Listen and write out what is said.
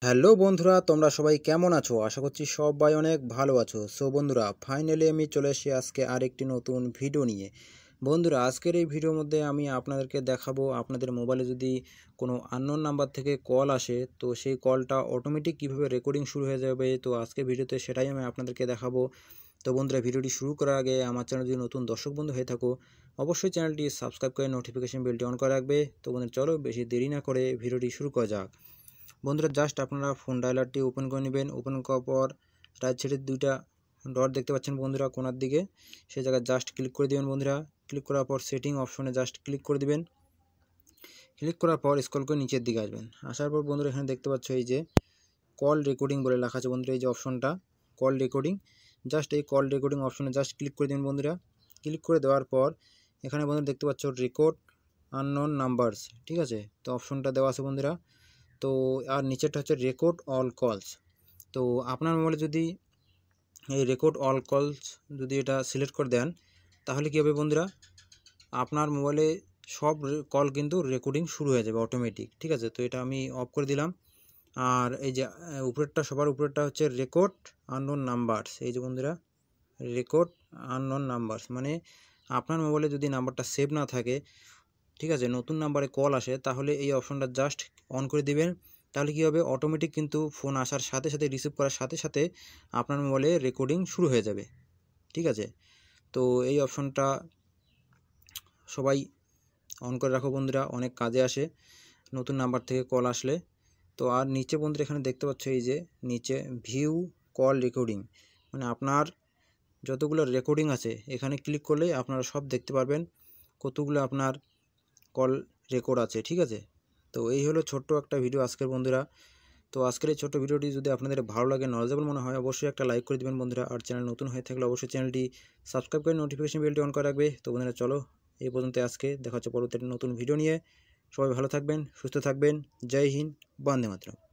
Hello বন্ধুরা, তোমরা সবাই কেমন আছো? আশা করছি সবাই অনেক ভালো আছো। সো বন্ধুরা, ফাইনালি আমি চলে এসেছি আজকে আরেকটি নতুন ভিডিও নিয়ে। বন্ধুরা, আজকের এই ভিডিওর মধ্যে আমি আপনাদেরকে দেখাবো আপনাদের মোবাইলে যদি কোনো আননোন নাম্বার থেকে কল আসে, তো সেই কলটা অটোমেটিক কীভাবে রেকর্ডিং শুরু হয়ে যাবে। তো আজকের ভিডিওতে সেটাই আমি আপনাদেরকে দেখাবো। তো বন্ধুরা, ভিডিওটি শুরু করার আগে আমার চ্যানেল যদি নতুন দর্শক বন্ধু হয়ে থাকো, অবশ্যই চ্যানেলটি সাবস্ক্রাইব করে নোটিফিকেশন বেলটি অন করে রাখবে। তো বন্ধুরা, চলো বেশি দেরি না করে ভিডিওটি শুরু করা যাক। বন্ধুরা, জাস্ট আপনারা ফোন ডায়ালারটি ওপেন করে নেবেন। ওপেন করার পর রাইট সাইডের দুইটা ডট দেখতে পাচ্ছেন বন্ধুরা কোনার দিকে, সেই জায়গায় জাস্ট ক্লিক করে দেবেন বন্ধুরা। ক্লিক করার পর সেটিং অপশনে জাস্ট ক্লিক করে দিবেন। ক্লিক করার পর স্ক্রল করে নিচের দিকে আসবেন। আসার পর বন্ধুরা, এখানে দেখতে পাচ্ছ এই যে কল রেকর্ডিং বলে লেখা আছে বন্ধুরা, এই যে অপশনটা কল রেকর্ডিং, জাস্ট এই কল রেকর্ডিং অপশনে জাস্ট ক্লিক করে দেবেন বন্ধুরা। ক্লিক করে দেওয়ার পর এখানে বন্ধুরা দেখতে পাচ্ছ রেকর্ড আননোন নাম্বারস, ঠিক আছে। তো অপশনটা দেওয়া আছে বন্ধুরা। তো আর নিচেরটা হচ্ছে রেকর্ড অল কলস। তো আপনার মোবাইলে যদি এই রেকর্ড অল কলস যদি এটা সিলেক্ট করে দেন, তাহলে কী হবে বন্ধুরা, আপনার মোবাইলে সব কল কিন্তু রেকর্ডিং শুরু হয়ে যাবে অটোমেটিক, ঠিক আছে। তো এটা আমি অফ করে দিলাম। আর এই যে উপরেরটা, সবার উপরেরটা হচ্ছে রেকর্ড আননোন নাম্বারস। এই যে বন্ধুরা, রেকর্ড আননোন নাম্বারস মানে আপনার মোবাইলে যদি নাম্বারটা সেভ না থাকে, ঠিক আছে, নতুন নাম্বারে কল আসে, তাহলে এই অপশনটা জাস্ট অন করে দিবেন। তাহলে কী হবে, অটোমেটিক কিন্তু ফোন আসার সাথে সাথে, রিসিভ করার সাথে সাথে আপনার মোবাইলে রেকর্ডিং শুরু হয়ে যাবে, ঠিক আছে। তো এই অপশনটা সবাই অন করে রাখো বন্ধুরা, অনেক কাজে আসে নতুন নাম্বার থেকে কল আসলে। তো আর নিচে বন্ধুরা এখানে দেখতে পাচ্ছ এই যে নিচে ভিউ কল রেকর্ডিং, মানে আপনার যতগুলো রেকর্ডিং আছে এখানে ক্লিক করলেই আপনারা সব দেখতে পারবেন কতগুলো আপনার কল রেকর্ড আছে, ঠিক আছে। তো এই হলো ছোট্ট একটা ভিডিও আজকের বন্ধুরা। তো আজকের এই ছোট্ট ভিডিওটি যদি আপনাদের ভালো লাগে, নলেজেবল মনে হয়, অবশ্যই একটা লাইক করে দেবেন বন্ধুরা। আর চ্যানেল নতুন হয়ে থাকলে অবশ্যই চ্যানেলটি সাবস্ক্রাইব করে নোটিফিকেশন বেলটি অন করে রাখবে। তো বন্ধুরা, চলো এই পর্যন্ত আজকে, দেখা হচ্ছে পরবর্তী নতুন ভিডিও নিয়ে। সবাই ভালো থাকবেন, সুস্থ থাকবেন। জয় হিন্দ, বন্দে মাতরম।